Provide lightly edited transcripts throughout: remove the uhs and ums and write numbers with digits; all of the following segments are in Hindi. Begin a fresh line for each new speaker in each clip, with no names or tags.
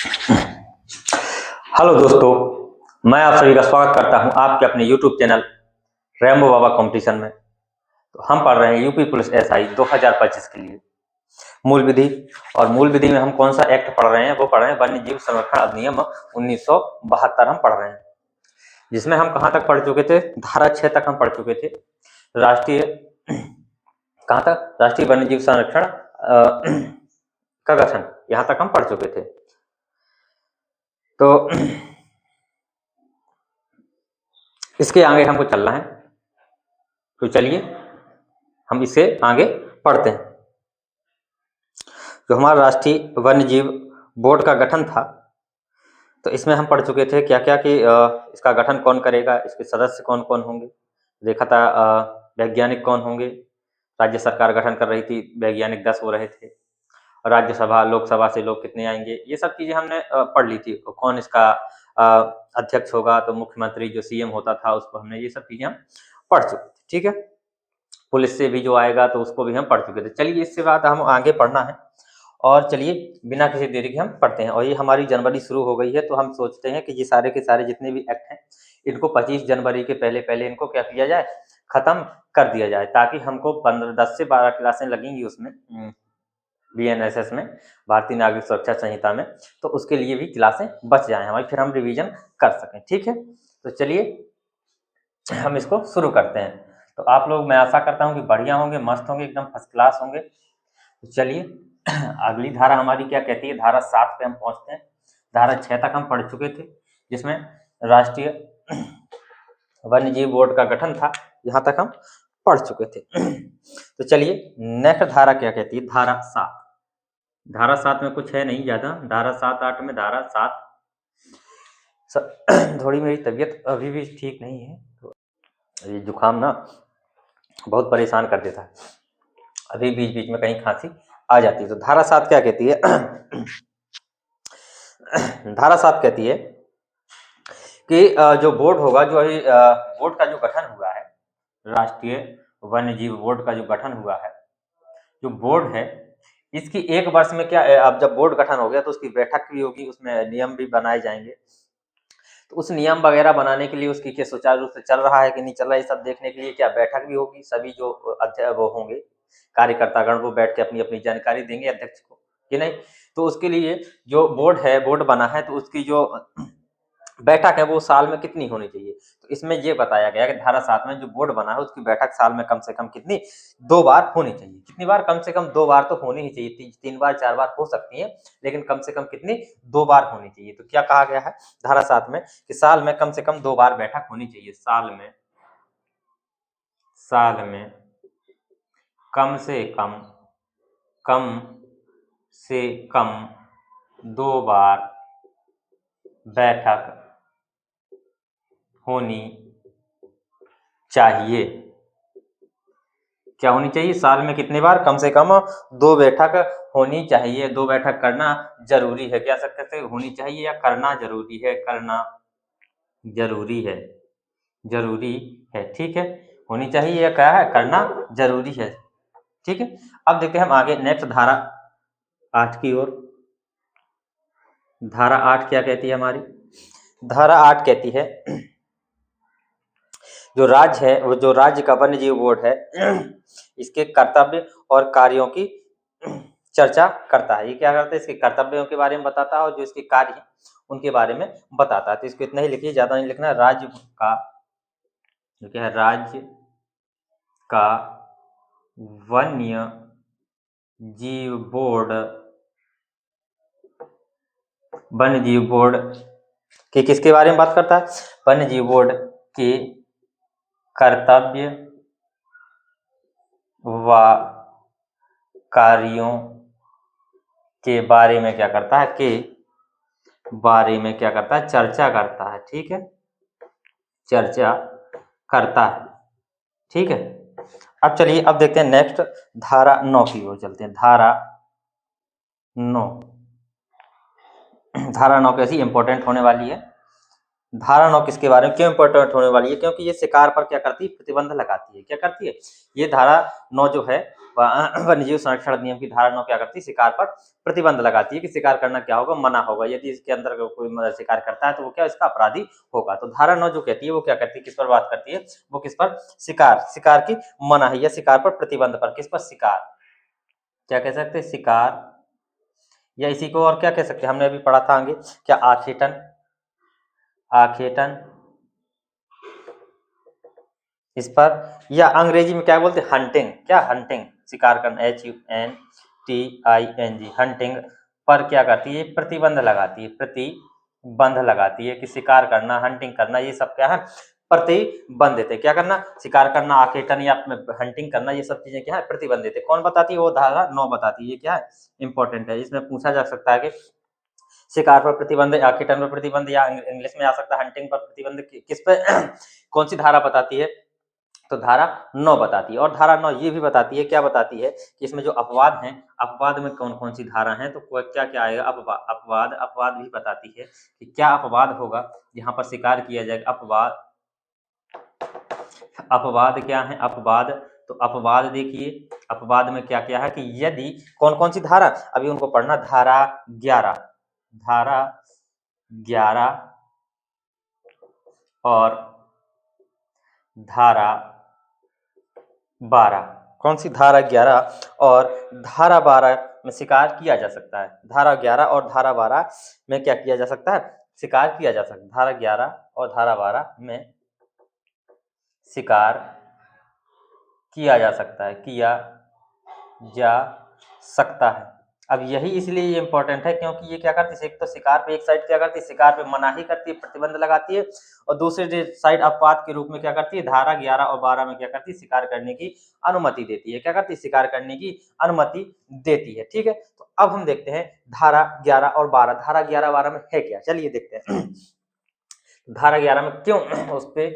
हेलो दोस्तों, मैं आप सभी का स्वागत करता हूं आपके अपने YouTube चैनल रैम्बो बाबा कंपटीशन में। तो हम पढ़ रहे हैं यूपी पुलिस एसआई 2025 के लिए मूल विधि। और मूल विधि में हम कौन सा एक्ट पढ़ रहे हैं? वो पढ़ रहे हैं वन्य जीव संरक्षण अधिनियम 1972 हम पढ़ रहे हैं, जिसमें हम कहाँ तक पढ़ चुके थे? धारा 6 तक हम पढ़ चुके थे। राष्ट्रीय कहाँ तक? राष्ट्रीय वन्य जीव संरक्षण का गठन, यहाँ तक हम पढ़ चुके थे। तो इसके आगे हमको चलना है, तो चलिए हम इसे आगे पढ़ते हैं। जो हमारा राष्ट्रीय वन्य जीव बोर्ड का गठन था, तो इसमें हम पढ़ चुके थे क्या क्या कि इसका गठन कौन करेगा, इसके सदस्य कौन कौन होंगे। देखा था वैज्ञानिक कौन होंगे, राज्य सरकार गठन कर रही थी, वैज्ञानिक 10 हो रहे थे। राज्यसभा लोकसभा से लोग कितने आएंगे, ये सब चीजें हमने पढ़ ली थी। कौन इसका अध्यक्ष होगा, तो मुख्यमंत्री जो सीएम होता था उसको हमने, ये सब चीजें हम पढ़ चुके थे। ठीक है, पुलिस से भी जो आएगा तो उसको भी हम पढ़ चुके थे। चलिए इससे बाद हम आगे पढ़ना है, और चलिए बिना किसी देरी के हम पढ़ते हैं। और ये हमारी जनवरी शुरू हो गई है, तो हम सोचते हैं कि ये सारे के सारे जितने भी एक्ट हैं इनको 25 जनवरी के पहले पहले इनको क्या किया जाए, खत्म कर दिया जाए, ताकि हमको 10 से 12 क्लासें लगेंगी उसमें बीएनएसएस में, भारतीय नागरिक सुरक्षा संहिता में, तो उसके लिए भी क्लासें बच जाएं हमारी, फिर हम रिवीजन कर सकें। ठीक है, तो चलिए हम इसको शुरू करते हैं। तो आप लोग, मैं आशा करता हूँ कि बढ़िया होंगे, मस्त होंगे, एकदम फर्स्ट क्लास होंगे। तो चलिए अगली धारा हमारी क्या कहती है? धारा 7 पे हम पहुंचते हैं। धारा 6 तक हम पढ़ चुके थे, जिसमें राष्ट्रीय वन्य जीव बोर्ड का गठन था, यहाँ तक हम पढ़ चुके थे। तो चलिए नेक्स्ट धारा क्या कहती है? धारा 7। धारा 7 में कुछ है नहीं ज्यादा। धारा 7-8 में, धारा 7 थोड़ी मेरी तबीयत अभी भी ठीक नहीं है, तो ये जुकाम ना बहुत परेशान कर देता है, अभी बीच बीच में कहीं खांसी आ जाती है। तो धारा 7 क्या कहती है? धारा 7 कहती है कि जो बोर्ड होगा, जो बोर्ड का जो गठन हुआ है, राष्ट्रीय वन्य जीव बोर्ड का जो गठन हुआ है, जो बोर्ड है इसकी 1 वर्ष में क्या, अब जब बोर्ड गठन हो गया तो उसकी बैठक भी होगी, उसमें नियम भी बनाए जाएंगे। तो उस नियम वगैरह बनाने के लिए उसकी क्या सुचारू रूप से चल रहा है कि नहीं चल रहा है, ये सब देखने के लिए क्या बैठक भी होगी। सभी जो अध्यक्ष वो होंगे, कार्यकर्तागण, वो बैठ के अपनी अपनी जानकारी देंगे अध्यक्ष को, कि नहीं। तो उसके लिए जो बोर्ड है, बोर्ड बना है, तो उसकी जो बैठक है वो साल में कितनी होनी चाहिए? तो इसमें ये बताया गया कि धारा 7 में जो बोर्ड बना है उसकी बैठक साल में कम से कम कितनी, 2 बार होनी चाहिए। कितनी बार? कम से कम 2 बार तो होनी ही चाहिए। 3 बार 4 बार हो सकती है, लेकिन कम से कम कितनी, 2 बार होनी चाहिए। तो क्या कहा गया है धारा 7 में कि साल में कम से कम 2 बार बैठक होनी चाहिए। साल में कम से कम 2 बार बैठक होनी चाहिए। क्या होनी चाहिए? साल में कितनी बार? कम से कम 2 बैठक होनी चाहिए। 2 बैठक करना जरूरी है। क्या सकते थे? होनी चाहिए या करना जरूरी है? करना जरूरी है। ठीक है, होनी चाहिए या क्या है? करना जरूरी है। ठीक है, अब देखते हैं हम आगे नेक्स्ट धारा 8 की ओर। धारा 8 क्या कहती है हमारी? धारा 8 कहती है जो राज्य है, वो जो राज्य का वन्य जीव बोर्ड है इसके कर्तव्य और कार्यों की चर्चा करता है। ये क्या करता है? इसके कर्तव्यों के बारे में बताता है, और जो इसके कार्य हैं उनके बारे में बताता है। तो इसको इतना ही लिखिए, ज्यादा नहीं लिखना। राज्य का जो क्या है, राज्य का वन्य जीव बोर्ड, वन्य जीव बोर्ड के किसके बारे में बात करता है? वन्य जीव बोर्ड के कर्तव्य व कार्यों के बारे में क्या करता है? के बारे में क्या करता है? चर्चा करता है। ठीक है, चर्चा करता है। ठीक है, अब चलिए अब देखते हैं नेक्स्ट धारा 9 की ओर चलते हैं। धारा 9 कैसी इंपॉर्टेंट होने वाली है। धारा 9 किसके बारे में क्यों इंपॉर्टेंट होने वाली है? क्योंकि ये शिकार पर क्या करती है? प्रतिबंध लगाती है। क्या करती है? ये धारा 9 जो है वन्यजीव संरक्षण अधिनियम की धारा 9 क्या करती है? शिकार पर प्रतिबंध लगाती है कि शिकार करना क्या होगा? मना होगा। यदि इसके अंदर कोई शिकार करता है तो वो क्या इसका अपराधी होगा। तो धारा 9 जो कहती है वो क्या करती है? किस पर बात करती है? वो किस पर? शिकार की मनाही या शिकार पर प्रतिबंध पर। किस पर? शिकार। क्या कह सकते हैं? शिकार, या इसी को और क्या कह सकते हैं? हमने अभी पढ़ा था आगे, क्या आखेटन, आखेटन इस पर, या अंग्रेजी में क्या बोलते हैं? हंटिंग। क्या? हंटिंग, शिकार करना, HUNTING, हंटिंग पर क्या करती है? प्रतिबंध लगाती है। प्रतिबंध लगाती है कि शिकार करना, हंटिंग करना, ये सब क्या है? प्रतिबंध देते। क्या करना? शिकार करना, आखेटन या हंटिंग करना, ये सब चीजें क्या है? प्रतिबंध देते। कौन बताती है? वो धारा 9 बताती है। ये क्या है? इंपॉर्टेंट है। इसमें पूछा जा सकता है कि शिकार पर प्रतिबंध, आखेटन पर प्रतिबंध, या इंग्लिश में आ सकता है हंटिंग पर प्रतिबंध, किस पे कौन सी धारा बताती है? तो धारा 9 बताती है। और धारा 9 ये भी बताती है, क्या बताती है? कि इसमें जो अपवाद हैं, अपवाद में कौन कौन सी धारा हैं? तो क्या क्या आएगा? अपवाद भी बताती है कि क्या अपवाद होगा यहाँ पर शिकार किया जाएगा। अपवाद क्या है? अपवाद, तो अपवाद देखिए, अपवाद में क्या क्या है कि यदि कौन कौन सी धारा, अभी उनको पढ़ना, धारा 11 और धारा 12। कौन सी? धारा 11 और धारा 12 में शिकार किया जा सकता है। धारा 11 और धारा 12 में क्या किया जा सकता है? शिकार किया जा सकता है। धारा 11 और धारा 12 में शिकार किया जा सकता है, किया जा सकता है। अब यही इसलिए ये इंपॉर्टेंट है क्योंकि ये क्या करती है? एक तो शिकार पे, एक साइड क्या करती है? शिकार पे मनाही करती है, प्रतिबंध लगाती है, और दूसरी साइड अपवाद के रूप में क्या करती है? धारा 11 और 12 में क्या करती है? शिकार करने की अनुमति देती है। क्या करती है? शिकार करने की अनुमति देती है। ठीक है, तो अब हम देखते हैं धारा 11 और 12। धारा 11 12 में है क्या? चलिए देखते हैं। धारा 11 में क्यों उस पे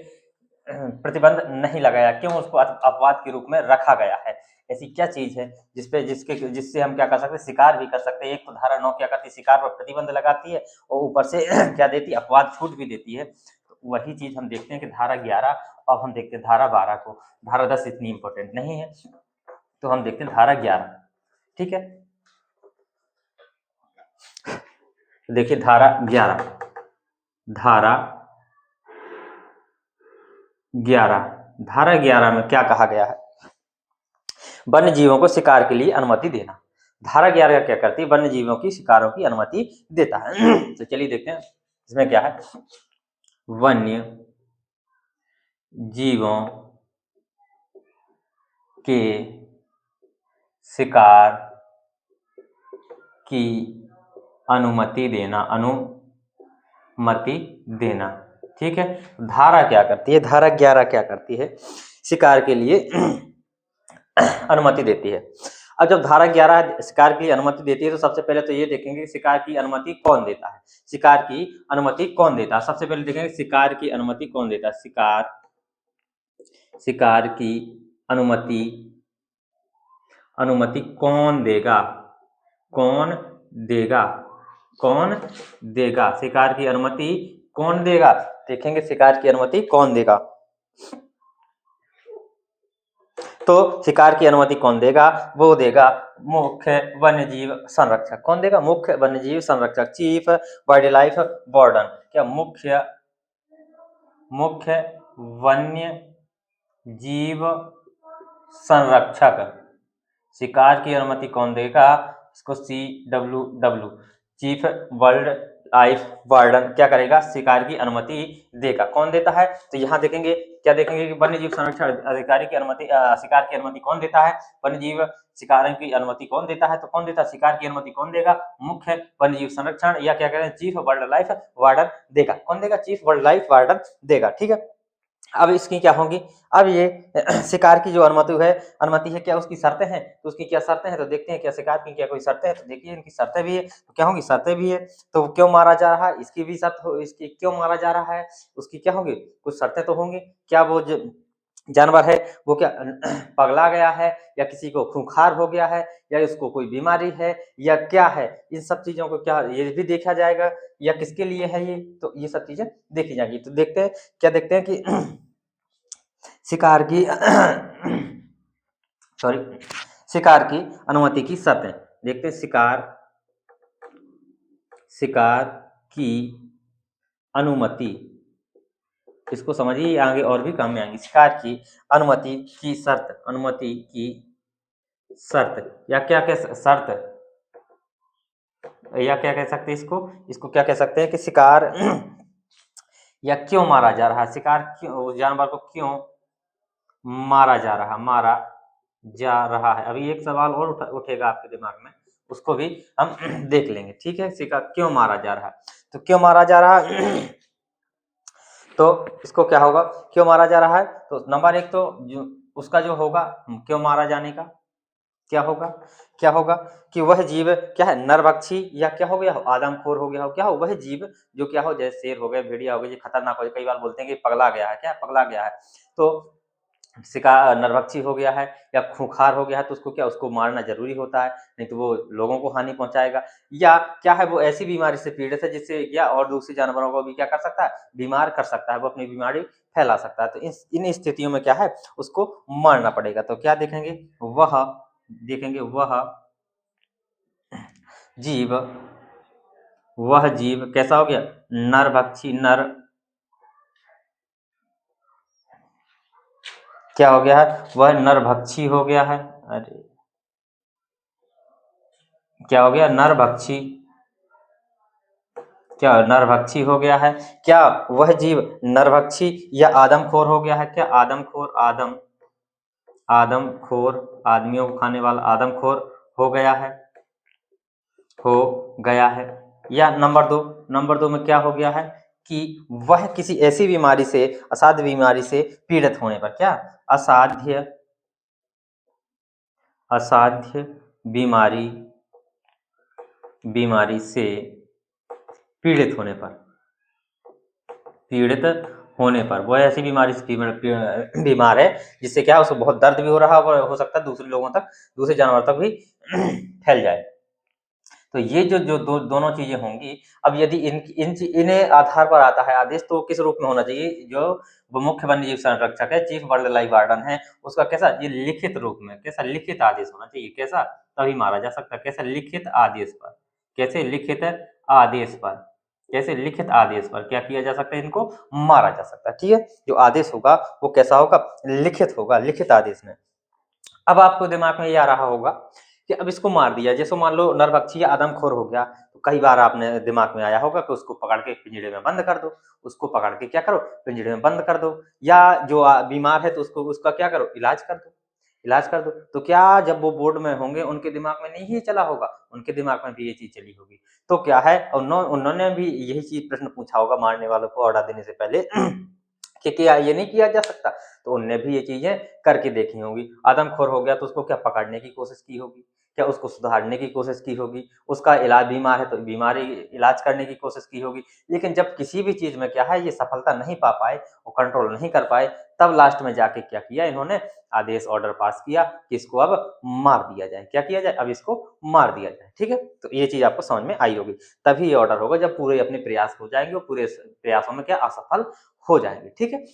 प्रतिबंध नहीं लगाया? क्यों उसको अपवाद के रूप में रखा गया है? ऐसी क्या चीज है जिससे हम क्या कर सकते हैं? शिकार भी कर सकते हैं। एक तो धारा 9 क्या करती है? शिकार पर प्रतिबंध लगाती है, और ऊपर से क्या देती है? अपवाद छूट भी देती है। तो वही चीज हम देखते हैं कि धारा 11। अब हम देखते हैं धारा 12 को। धारा 10 इतनी इंपॉर्टेंट नहीं है, तो हम देखते हैं धारा 11। ठीक है, देखिए धारा 11, धारा 11, धारा 11 में क्या कहा गया है? वन्य जीवों को शिकार के लिए अनुमति देना। धारा 11 क्या करती है? वन्य जीवों की शिकारों की अनुमति देता है। तो चलिए देखते हैं इसमें क्या है। वन्य जीवों के शिकार की अनुमति देना, अनुमति देना। ठीक है, धारा क्या करती है? धारा 11 क्या करती है? शिकार के लिए अनुमति देती है। अब जब धारा 11 शिकार की अनुमति देती है तो सबसे पहले तो ये देखेंगे शिकार की अनुमति कौन देता है। शिकार की अनुमति कौन देता है? सबसे पहले देखेंगे शिकार की अनुमति कौन देता है। शिकार की अनुमति कौन देगा? कौन देगा? कौन देगा? शिकार की अनुमति कौन देगा? देखेंगे शिकार की अनुमति कौन देगा। तो शिकार की अनुमति कौन देगा? वो देगा मुख्य वन्यजीव संरक्षक। कौन देगा? मुख्य वन्यजीव संरक्षक, चीफ वाइल्ड लाइफ वार्डन। क्या? मुख्य वन्य जीव संरक्षक। शिकार की अनुमति कौन देगा? इसको CWW, chief wild life warden क्या करेगा? शिकार की अनुमति देगा। कौन देता है? तो यहाँ देखेंगे, क्या देखेंगे कि वन्य जीव संरक्षण अधिकारी की अनुमति, शिकार की अनुमति कौन देता है? वन्य जीव शिकार की अनुमति कौन देता है? तो कौन देता है? शिकार की अनुमति कौन देगा? मुख्य वन्य जीव संरक्षण, या क्या कह रहे हैं? चीफ वाइल्ड लाइफ वार्डन देगा। कौन देगा? चीफ वाइल्ड लाइफ वार्डन देगा। ठीक है, अब इसकी क्या होंगी? अब ये शिकार की जो अनुमति है क्या उसकी शर्तें हैं? तो उसकी क्या शर्तें हैं? तो देखते हैं क्या शिकार की क्या कोई शर्तें हैं। तो देखिए इनकी शर्तें भी है। तो क्या होंगी? शर्तें भी है। तो क्यों मारा जा रहा है, इसकी भी शर्त हो, इसकी क्यों मारा जा रहा है, उसकी क्या होगी? कुछ शर्तें तो होंगी। क्या वो जानवर है वो क्या पगला गया है, या किसी को खूंखार हो गया है, या उसको कोई बीमारी है, या क्या है, इन सब चीजों को क्या ये भी देखा जाएगा, या किसके लिए है ये, तो ये सब चीजें देखी जाएंगी। तो देखते हैं क्या, देखते हैं कि शिकार की सॉरी शिकार की अनुमति की शर्तें देखते हैं। शिकार की अनुमति, इसको समझिए, आगे और भी काम में आएंगे। शिकार की अनुमति की शर्त, अनुमति की शर्त, या क्या कह शर्त, या क्या कह सकते हैं इसको क्या कह सकते हैं कि शिकार या क्यों मारा जा रहा है, शिकार क्यों, जानवर को क्यों मारा जा रहा है। अभी एक सवाल और उठेगा आपके दिमाग में, उसको भी हम देख लेंगे, ठीक है। शिकार क्यों मारा जा रहा है, तो क्यों मारा जा रहा है तो इसको क्या होगा, क्यों मारा जा रहा है, तो नंबर एक तो जो उसका जो होगा क्यों मारा जाने का क्या होगा कि वह जीव क्या है, नरभक्षी या क्या हो गया हो, आदमखोर हो गया हो, क्या हो वह जीव जो क्या हो, जैसे शेर हो गए, भेड़िया हो गए, जो खतरनाक हो गए, कई बार बोलते हैं कि पगला गया है, क्या पगला गया है, तो शिकार नरभक्षी हो गया है या खूंखार हो गया है, तो उसको क्या, उसको मारना जरूरी होता है, नहीं तो वो लोगों को हानि पहुंचाएगा। या क्या है, वो ऐसी बीमारी से पीड़ित है जिससे या और दूसरे जानवरों को भी क्या कर सकता है, बीमार कर सकता है, वो अपनी बीमारी फैला सकता है। तो इन स्थितियों में क्या है, उसको मारना पड़ेगा। तो क्या देखेंगे, जीव वह जीव कैसा हो गया, नरभक्षी, नर क्या हो गया है, वह नरभक्षी हो गया है, अरे क्या हो गया, नरभक्षी, क्या नरभक्षी हो गया है, क्या वह जीव नरभक्षी या आदमखोर हो गया है, क्या आदमखोर, आदमखोर, आदमियों को खाने वाला आदमखोर हो गया है, या नंबर दो में क्या हो गया है कि वह किसी ऐसी बीमारी से, असाध्य बीमारी से पीड़ित होने पर, क्या असाध्य बीमारी से पीड़ित होने पर वह ऐसी बीमारी से बीमार है जिससे क्या उसको बहुत दर्द भी हो रहा है, हो सकता है दूसरे लोगों तक, दूसरे जानवर तक भी फैल जाए। तो ये जो दोनों चीजें होंगी। अब यदि इन्हें आधार पर आता है आदेश, तो किस रूप में होना चाहिए, जो वो मुख्य वन्यजीव संरक्षक है, चीफ वाइल्ड लाइफ वार्डन है, उसका कैसा, ये लिखित रूप में, कैसा लिखित आदेश होना चाहिए, कैसा, तभी मारा जा सकता है, कैसा लिखित आदेश पर, कैसे लिखित आदेश पर क्या किया जा सकता है, इनको मारा जा सकता है, ठीक है। जो आदेश होगा वो कैसा होगा, लिखित होगा, लिखित आदेश में। अब आपको दिमाग में ये आ रहा होगा कि अब इसको मार दिया, जैसे मान लो नरभक्षी या आदमखोर हो गया, तो कई बार आपने दिमाग में आया होगा कि उसको पकड़ के पिंजड़े में बंद कर दो, उसको पकड़ के क्या करो, पिंजड़े में बंद कर दो, या जो बीमार है तो उसका क्या करो, इलाज कर दो। तो क्या जब वो बोर्ड में होंगे उनके दिमाग में नहीं ये चला होगा, उनके दिमाग में भी ये चीज चली होगी। तो क्या है, उन्होंने भी यही चीज प्रश्न पूछा होगा मारने वालों को ऑर्डर देने से पहले कि क्या ये नहीं किया जा सकता, तो उनने भी ये चीजें करके देखी होंगी। आदमखोर हो गया तो उसको क्या पकड़ने की कोशिश की होगी, क्या उसको सुधारने की कोशिश की होगी, उसका इलाज, बीमार है तो बीमारी इलाज करने की कोशिश की होगी। लेकिन जब किसी भी चीज में क्या है ये सफलता नहीं पा पाए, वो कंट्रोल नहीं कर पाए, तब लास्ट में जाके क्या किया इन्होंने, आदेश ऑर्डर पास किया कि इसको अब मार दिया जाए। क्या किया जाए, अब इसको मार दिया जाए, ठीक है। तो ये चीज आपको समझ में आई होगी। तभी ये ऑर्डर होगा जब पूरे अपने प्रयास हो जाएंगे और पूरे प्रयासों में क्या असफल हो जाएंगे, ठीक है।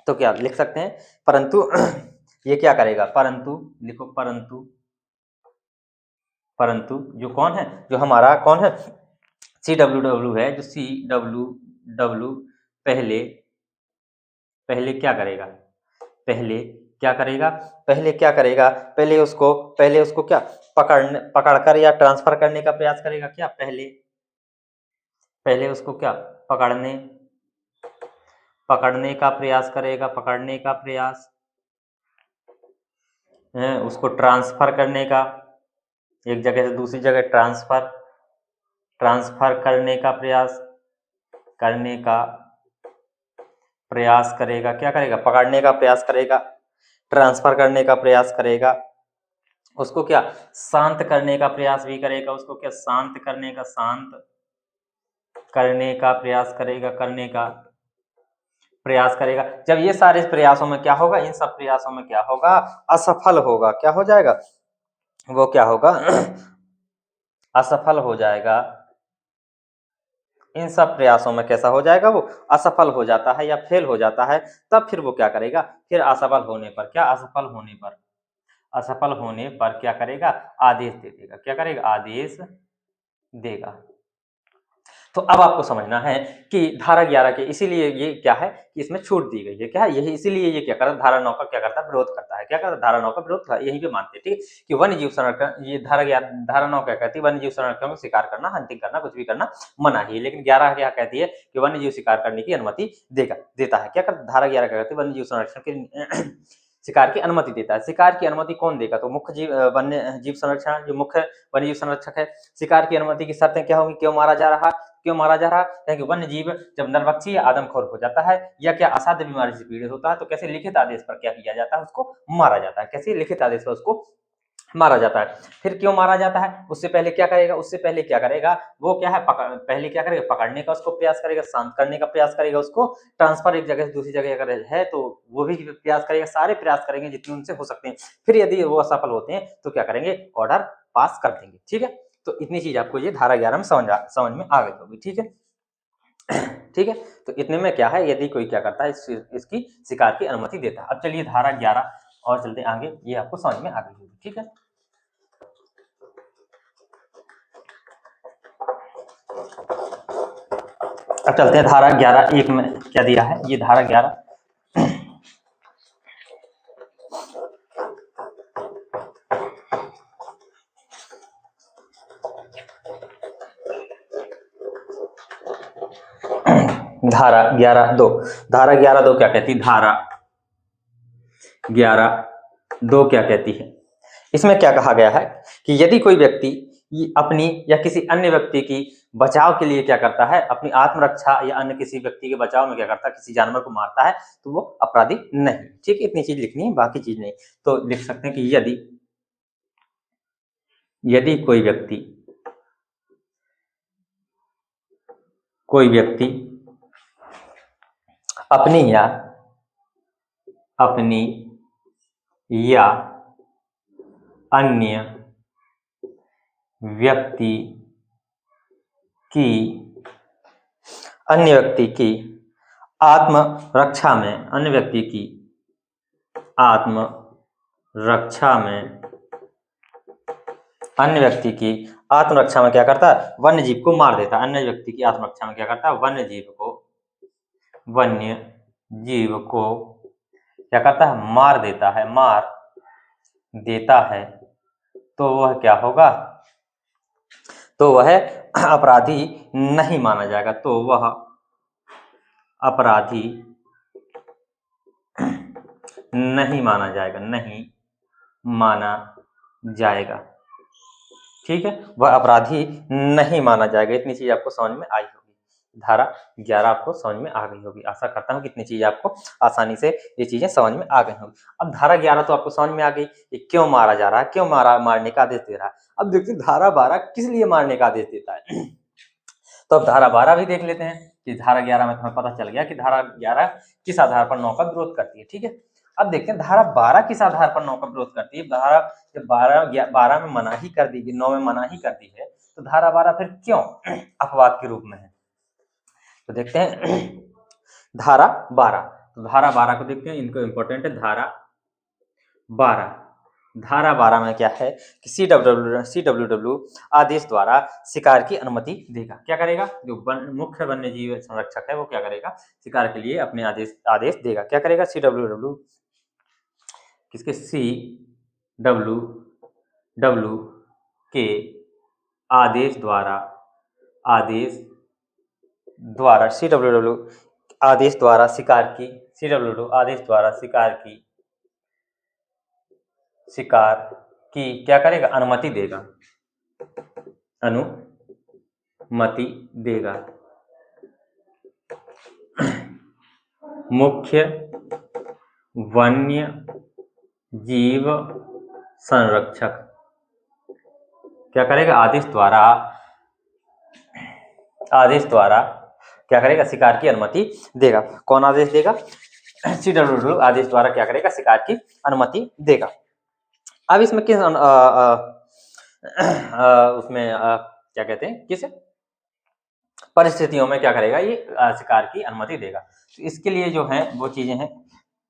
तो क्या लिख सकते हैं, परंतु ये क्या करेगा, परंतु लिखो, परंतु जो कौन है, जो हमारा कौन है, CWW है, जो CWW पहले पहले क्या करेगा, पहले उसको क्या पकड़कर या ट्रांसफर करने का प्रयास करेगा, क्या पहले उसको क्या पकड़ने का प्रयास करेगा, उसको ट्रांसफर करने का, एक जगह से दूसरी जगह ट्रांसफर प्रयास करेगा, क्या करेगा, पकड़ने का प्रयास करेगा, ट्रांसफर करने का प्रयास करेगा, उसको क्या शांत करने का प्रयास भी करेगा, उसको क्या शांत करने का प्रयास करेगा, प्रयास करेगा। जब ये सारे प्रयासों में क्या होगा, इन सब प्रयासों में क्या होगा, असफल होगा। क्या हो जाएगा, वो क्या होगा असफल हो जाएगा। इन सब प्रयासों में कैसा हो जाएगा, वो असफल हो जाता है या फेल हो जाता है। तब फिर वो क्या करेगा, फिर असफल होने पर क्या, असफल होने पर क्या करेगा, आदेश दे देगा। क्या करेगा, आदेश देगा। तो अब आपको समझना है कि धारा 11 के इसीलिए ये क्या है कि इसमें छूट दी गई है। क्या है, यही इसीलिए ये क्या करता है, धारा 9 का क्या करता है, विरोध करता है। क्या करता है, धारा 9 का विरोध करता है। यहीं पे मानते हैं, ठीक है, कि वन्य जीव संरक्षण, ये धारा 9 क्या कहती है, वन्य जीव संरक्षण को शिकार करना, हंटिंग करना, कुछ भी करना मना ही है। लेकिन 11 क्या कहती है कि वन्य जीव शिकार करने की अनुमति देता है। क्या करता, धारा 11 क्या कहती है, वन्य जीव संरक्षण के शिकार की अनुमति देता है। शिकार की अनुमति कौन देगा, तो मुख्य जीव वन्य जीव संरक्षण, जो मुख्य वन्य जीव संरक्षक है। शिकार की अनुमति की शर्तें क्या होंगी, क्यों मारा जा रहा, क्योंकि वन्य जीव जब नरभक्षी या आदमखोर हो जाता है या क्या असाध्य बीमारी से पीड़ित होता है, तो कैसे लिखित आदेश पर क्या किया जाता है, उसको मारा जाता है। कैसे लिखित आदेश पर उसको मारा जाता है। फिर क्यों मारा जाता है, उससे पहले क्या करेगा, वो क्या है, पहले क्या करेगा, पकड़ने का उसको प्रयास करेगा, शांत करने का प्रयास करेगा, उसको ट्रांसफर एक जगह से दूसरी जगह अगर है तो वो भी प्रयास करेगा, सारे प्रयास करेंगे जितने उनसे हो सकते हैं। फिर यदि वो असफल होते हैं तो क्या करेंगे, ऑर्डर पास कर देंगे। ठीक है, तो इतनी चीज आपको ये धारा 11 में समझ में आ गई होगी। ठीक है, ठीक है, तो इतने में क्या है, यदि कोई क्या करता है, इसकी शिकार की अनुमति देता है। अब चलिए धारा 11 और चलते आगे, ये आपको समझ में आ गई होगी। ठीक है, अब चलते हैं धारा 11(1) में क्या दिया है, ये धारा 11 धारा 11(2), धारा 11(2) क्या कहती है, धारा 11(2) क्या कहती है, इसमें क्या कहा गया है कि यदि कोई व्यक्ति अपनी या किसी अन्य व्यक्ति की बचाव के लिए क्या करता है, अपनी आत्मरक्षा या अन्य किसी व्यक्ति के बचाव में क्या करता है, किसी जानवर को मारता है, तो वो अपराधी नहीं। ठीक, इतनी चीज लिखनी है, बाकी चीज नहीं। तो लिख सकते हैं कि यदि कोई व्यक्ति अपनी या अन्य व्यक्ति की आत्मरक्षा में क्या करता है, वन्य जीव को मार देता है। अन्य व्यक्ति की आत्मरक्षा में क्या करता है, वन्य जीव को क्या करता है, मार देता है। तो वह क्या होगा, तो वह अपराधी नहीं माना जाएगा। तो वह अपराधी नहीं माना जाएगा। ठीक है, वह अपराधी नहीं माना जाएगा। इतनी चीज आपको समझ में आई होगी। धारा 11 आपको समझ में आ गई होगी। आशा करता हूँ कि इतनी चीज आपको आसानी से ये चीजें समझ में आ गई होगी। अब धारा 11 तो आपको समझ में आ गई कि क्यों मारा जा रहा है, क्यों मारने का आदेश दे रहा है। अब देखते हैं धारा 12 किस लिए मारने का आदेश देता है। तो अब धारा 12 भी देख लेते हैं कि धारा 11 में तुम्हें पता चल गया कि धारा 11 किस आधार पर 9 का विरोध करती है। ठीक है, अब देखते हैं धारा 12 किस आधार पर 9 का विरोध करती है। धारा जब 12 में मनाही कर दी गई, 9 में मनाही कर दी है, तो धारा 12 फिर क्यों अपवाद के रूप में है, तो देखते हैं धारा 12। तो धारा 12 को देखते हैं, इनको इंपॉर्टेंट है। धारा 12 में क्या है कि CWW आदेश द्वारा शिकार की अनुमति देगा। क्या करेगा, जो मुख्य वन्य जीव संरक्षक है वो क्या करेगा, शिकार के लिए अपने आदेश देगा। क्या करेगा, CWW किसके, CWW के आदेश द्वारा CWW आदेश द्वारा शिकार की क्या करेगा, अनुमति देगा। मुख्य वन्य जीव संरक्षक क्या करेगा, आदेश द्वारा क्या करेगा, शिकार की अनुमति देगा। कौन आदेश देगा, CWW आदेश द्वारा क्या करेगा, शिकार की अनुमति देगा। अब इसमें किस उसमें क्या कहते हैं, किस परिस्थितियों में क्या करेगा, ये शिकार की अनुमति देगा। तो इसके लिए जो है वो चीजें हैं,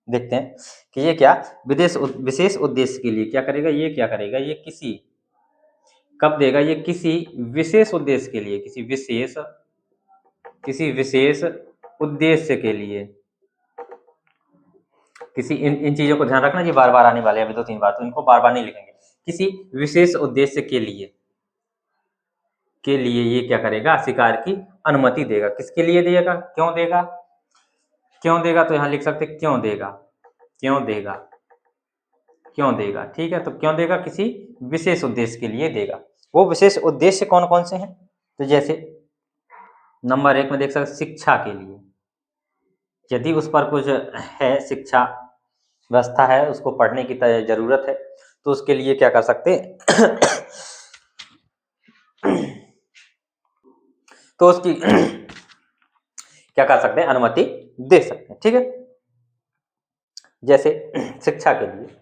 देखते हैं कि ये क्या विशेष उद्देश्य के लिए क्या करेगा, ये क्या करेगा, ये किसी कब देगा, ये किसी विशेष उद्देश्य के लिए, किसी विशेष उद्देश्य के लिए, किसी इन चीजों को ध्यान रखना, ये बार बार आने वाले हैं, अभी 2-3 बार, तो इनको बार बार नहीं लिखेंगे। किसी विशेष उद्देश्य के लिए ये क्या करेगा, शिकार की अनुमति देगा। किसके लिए देगा, क्यों देगा, तो यहां लिख सकते क्यों देगा, ठीक है। तो क्यों देगा, किसी विशेष उद्देश्य के लिए देगा। वो विशेष उद्देश्य कौन कौन से हैं, तो जैसे नंबर 1 में देख सकते शिक्षा के लिए, यदि उस पर कुछ है, शिक्षा व्यवस्था है, उसको पढ़ने की जरूरत है, तो उसके लिए क्या कर सकते तो उसकी क्या कर सकते हैं, अनुमति दे सकते हैं, ठीक है। जैसे शिक्षा के लिए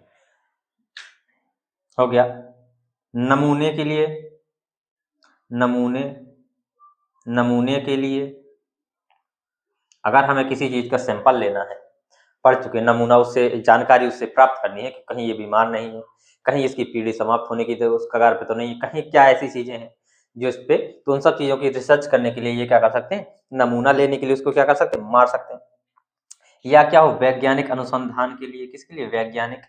हो गया, नमूने के लिए, नमूने के लिए अगर हमें किसी चीज का सैंपल लेना है, पढ़ चुके नमूना, उससे जानकारी उससे प्राप्त करनी है कि कहीं ये बीमार नहीं है, कहीं इसकी पीढ़ी समाप्त होने की तो उस कगार पे तो नहीं है, कहीं क्या ऐसी चीजें हैं जो इस पे, तो उन सब चीजों की रिसर्च करने के लिए ये क्या कर सकते हैं, नमूना लेने के लिए उसको क्या कर सकते हैं, मार सकते हैं। या क्या हो, वैज्ञानिक अनुसंधान के लिए, किसके लिए, वैज्ञानिक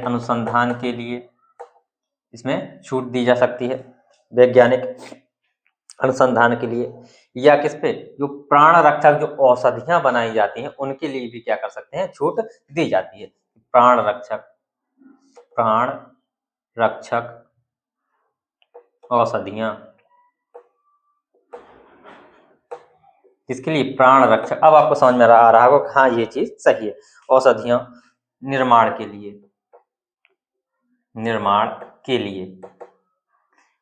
अनुसंधान के लिए इसमें छूट दी जा सकती है, वैज्ञानिक अनुसंधान के लिए। या किस पे, जो प्राण रक्षक जो औषधियां बनाई जाती हैं उनके लिए भी क्या कर सकते हैं, छूट दी जाती है। प्राण रक्षक औषधियां, किसके लिए, प्राण रक्षक। अब आपको समझ में आ रहा होगा, हाँ ये चीज सही है। औषधियां निर्माण के लिए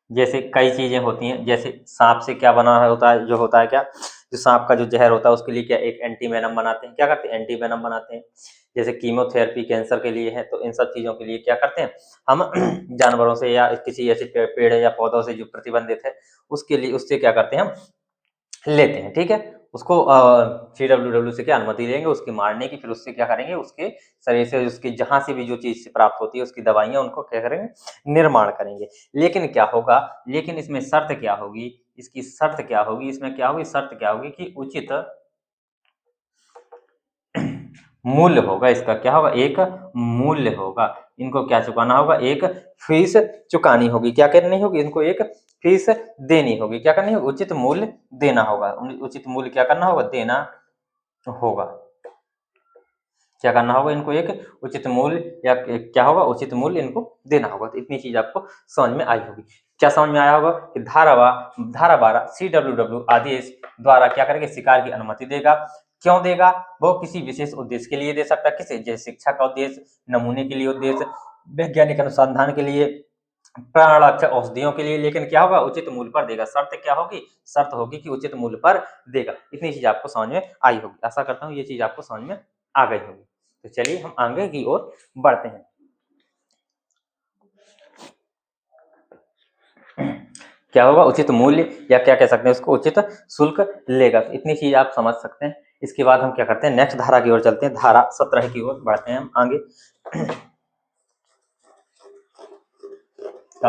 जैसे कई चीजें होती हैं, जैसे सांप से क्या बना होता है, जो होता है क्या, जो सांप का जो जहर होता है उसके लिए क्या एक एंटीवेनम बनाते हैं, क्या करते हैं, एंटीवेनम बनाते हैं। जैसे कीमोथेरेपी कैंसर के लिए है, तो इन सब चीजों के लिए क्या करते हैं हम जानवरों से या किसी ऐसे पेड़ या पौधों से जो प्रतिबंधित है उसके लिए, उससे क्या करते हैं हम लेते हैं, ठीक है। उसको CWW से क्या अनुमति लेंगे उसके मारने की, फिर उससे क्या करेंगे, उसके शरीर से, उसके जहां से भी जो चीज प्राप्त होती है उसकी दवाइयां, उनको क्या करेंगे, निर्माण करेंगे। लेकिन क्या होगा, लेकिन इसमें शर्त क्या होगी, इसकी शर्त क्या होगी, इसमें क्या होगी, शर्त क्या होगी कि उचित मूल्य होगा, इसका क्या होगा, एक मूल्य होगा। इनको क्या चुकाना होगा, एक फीस चुकानी होगी, क्या करनी होगी, इनको एक फीस देनी होगी, क्या करनी होगी, उचित मूल्य देना होगा। उचित मूल्य क्या करना होगा, देना होगा। क्या करना होगा, इनको एक उचित मूल्य या क्या होगा, उचित मूल्य इनको देना होगा। तो इतनी चीज आपको समझ में आई होगी। क्या समझ में आया होगा कि धारा 12 CWW आदेश द्वारा क्या करेंगे, शिकार की अनुमति देगा। क्यों देगा, वो किसी विशेष उद्देश्य के लिए दे सकता है, किसी जैसे शिक्षा का उद्देश्य, नमूने के लिए उद्देश्य, वैज्ञानिक अनुसंधान के लिए, प्राण रक्षक औषधियों के लिए। लेकिन क्या होगा, उचित मूल्य पर देगा। शर्त क्या होगी, शर्त होगी कि उचित मूल्य पर देगा। इतनी चीज आपको समझ में आई होगी। आशा करता हूँ ये चीज आपको समझ में आ गई होगी। तो चलिए हम आगे की ओर बढ़ते हैं। क्या होगा, उचित मूल्य या क्या कह सकते हैं उसको, उचित शुल्क लेगा। तो इतनी चीज आप समझ सकते हैं। इसके बाद हम क्या करते हैं, नेक्स्ट धारा की ओर चलते हैं, धारा 17 की ओर बढ़ते हैं हम आगे।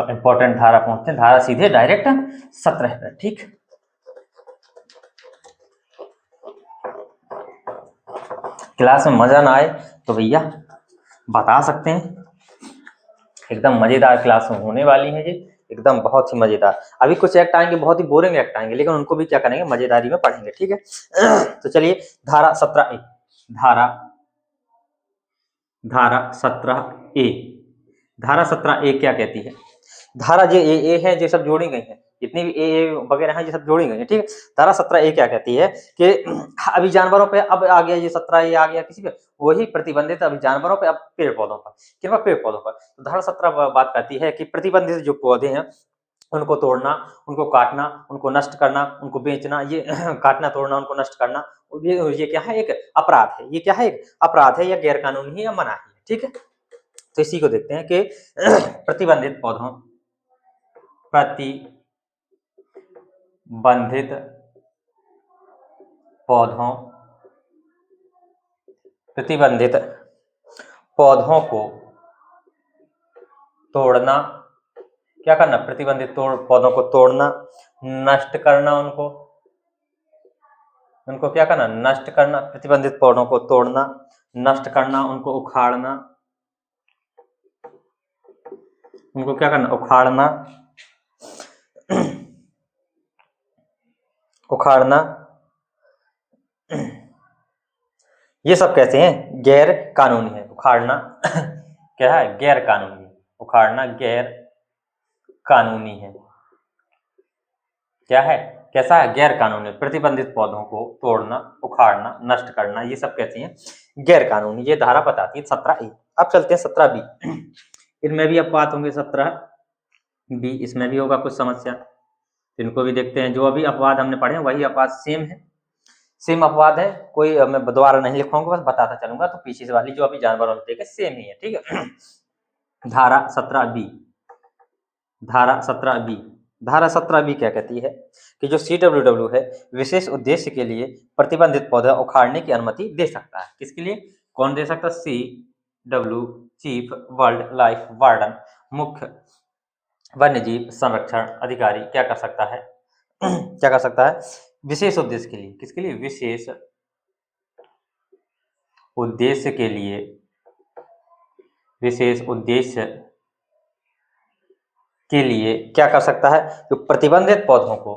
इंपॉर्टेंट धारा पहुंचते हैं, धारा सीधे डायरेक्ट 17 पर, ठीक। क्लास में मजा ना आए तो भैया बता सकते हैं, एकदम मजेदार क्लास होने वाली है ये, एकदम बहुत ही मजेदार। अभी कुछ एक्ट आएंगे बहुत ही बोरिंग एक्ट आएंगे, लेकिन उनको भी क्या करेंगे, मजेदारी में पढ़ेंगे, ठीक है। तो चलिए धारा 17A, धारा 17A, धारा 17A क्या कहती है। धारा जो ए है, जो सब जोड़ी गई है, जितनी भी ए वगैरह हैं ये सब जोड़ी गई है, ठीक है। धारा 17A क्या कहती है कि अभी जानवरों पे अब आ गया ये 17A आ गया किसी पे, वही प्रतिबंधित अभी जानवरों पे, अब पेड़ पौधों पर, किन पर, पेड़ पौधों पर। तो धारा 17 बात करती है कि प्रतिबंधित जो पौधे हैं उनको तोड़ना, उनको काटना, उनको नष्ट करना, उनको बेचना, ये काटना, तोड़ना, उनको नष्ट करना, ये क्या है, एक अपराध है। ये क्या है, एक अपराध है, या गैर कानूनी है, या मनाही है, ठीक है। तो इसी को देखते हैं कि प्रतिबंधित पौधों, प्रतिबंधित पौधों, प्रतिबंधित पौधों को तोड़ना, क्या करना, प्रतिबंधित पौधों को तोड़ना, नष्ट करना, उनको क्या करना, नष्ट करना, प्रतिबंधित पौधों को तोड़ना, नष्ट करना, उनको उखाड़ना, उनको क्या करना, उखाड़ना, उखाड़ना, ये सब कैसे हैं, गैर कानूनी है। उखाड़ना क्या है, गैर कानूनी है। उखाड़ना गैर कानूनी है। क्या है, कैसा है, गैर कानूनी। प्रतिबंधित पौधों को तोड़ना, उखाड़ना, नष्ट करना, ये सब कैसे हैं, गैर कानूनी। ये धारा बताती है 17A। अब चलते हैं 17B। इनमें भी अपवाद होंगे 17B, इसमें भी होगा कुछ समस्या, इनको भी देखते हैं। जो अभी अपवाद हमने पढ़े हैं वही अपवाद सेम है, सेम अपवाद है, कोई मैं दोबारा नहीं लिखूंगा, बस बताता चलूंगा। तो पीछे से वाली जो अभी जानवरों में देखे सेम ही है, ठीक है। धारा 17B, धारा 17B, धारा 17B क्या कहती है कि जो CWW है विशेष उद्देश्य के लिए प्रतिबंधित पौधा उखाड़ने की अनुमति दे सकता है। किसके लिए, कौन दे सकता है, CW, chief wild life warden, मुख्य वन्यजीव संरक्षण अधिकारी क्या कर सकता है क्या कर सकता है, विशेष उद्देश्य के लिए। किसके लिए, विशेष उद्देश्य के लिए, विशेष उद्देश्य के लिए क्या कर सकता है, जो प्रतिबंधित पौधों को,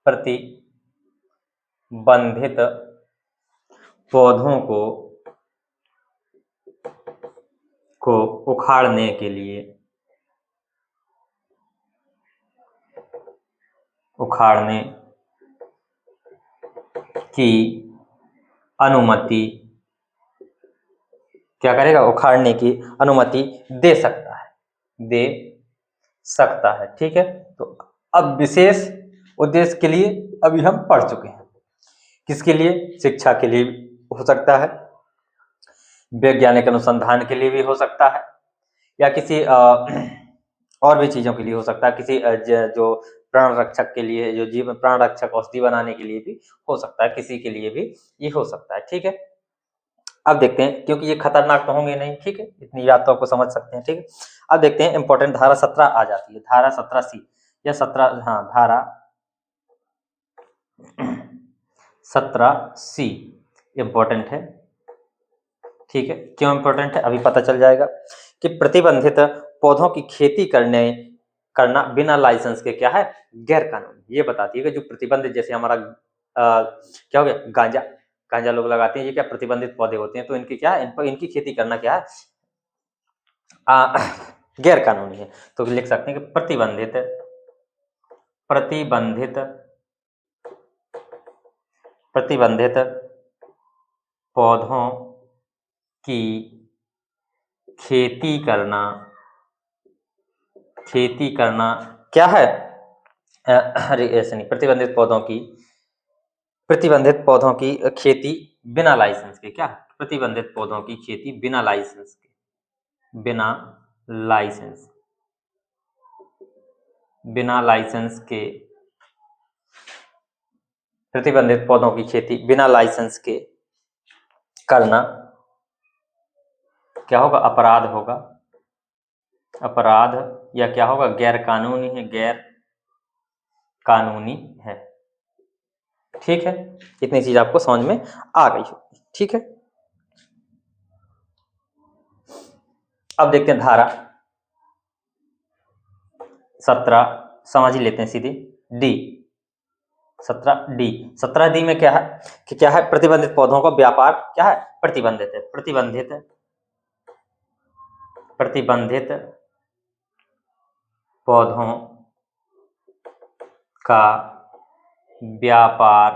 प्रतिबंधित पौधों को उखाड़ने के लिए, उखाड़ने की अनुमति क्या करेगा, उखाड़ने की अनुमति दे सकता है, दे सकता है, ठीक है। तो अब विशेष उद्देश्य के लिए अभी हम पढ़ चुके हैं, किसके लिए, शिक्षा के लिए हो सकता है, वैज्ञानिक अनुसंधान के लिए भी हो सकता है, या किसी और भी चीजों के लिए हो सकता है, किसी जो प्राण रक्षक के लिए, जो जीवन प्राण रक्षक औषधि बनाने के लिए भी हो सकता है, किसी के लिए भी ये हो सकता है, ठीक है। अब देखते हैं, क्योंकि ये खतरनाक तो होंगे नहीं, ठीक है, इतनी बात तो आपको समझ सकते हैं, ठीक है। अब देखते हैं इंपॉर्टेंट धारा 17 आ जाती है, धारा 17C या 17, हाँ धारा 17C इंपॉर्टेंट है, ठीक है। क्यों इंपॉर्टेंट है अभी पता चल जाएगा कि प्रतिबंधित पौधों की खेती करना बिना लाइसेंस के क्या है, गैर कानूनी। ये बताती है कि जो प्रतिबंधित, जैसे हमारा क्या हो गया, गांजा लोग लगाते हैं, ये क्या प्रतिबंधित पौधे होते हैं, तो इनकी क्या है, इनकी खेती करना क्या है, गैर कानूनी है। तो लिख सकते हैं कि प्रतिबंधित पौधों की खेती करना क्या है, अरे ऐसे नहीं, प्रतिबंधित पौधों की खेती बिना लाइसेंस के, क्या, प्रतिबंधित पौधों की खेती बिना लाइसेंस के, बिना लाइसेंस के, प्रतिबंधित पौधों की खेती बिना लाइसेंस के करना क्या होगा, अपराध होगा, अपराध, या क्या होगा, गैर कानूनी है, गैर कानूनी है, ठीक है। इतनी चीज आपको समझ में आ गई होगी, ठीक है। अब देखते हैं धारा 17, समझ ही लेते हैं सीधे, डी 17D, 17D में क्या है कि क्या है, प्रतिबंधित पौधों का व्यापार क्या है, प्रतिबंधित है, प्रतिबंधित पौधों का व्यापार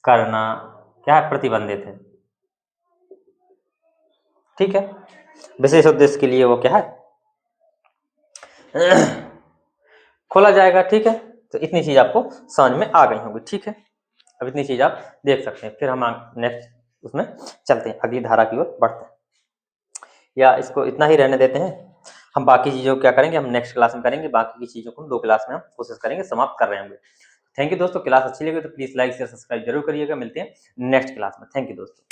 करना क्या है, प्रतिबंधित है। ठीक है, विशेष उद्देश्य के लिए वो क्या है, खोला जाएगा। ठीक है, तो इतनी चीज आपको समझ में आ गई होगी। ठीक है, अब इतनी चीज आप देख सकते हैं। फिर हम नेक्स्ट उसमें चलते हैं, अगली धारा की ओर बढ़ते हैं, या इसको इतना ही रहने देते हैं। हम बाकी चीज़ों को क्या करेंगे, हम नेक्स्ट क्लास में करेंगे। बाकी की चीज़ों को हम 2 क्लास में हम कोशिश करेंगे समाप्त कर रहे होंगे। थैंक यू दोस्तों, क्लास अच्छी लगी तो प्लीज़ लाइक शेयर सब्सक्राइब जरूर करिएगा। मिलते हैं नेक्स्ट क्लास में। थैंक यू दोस्तों।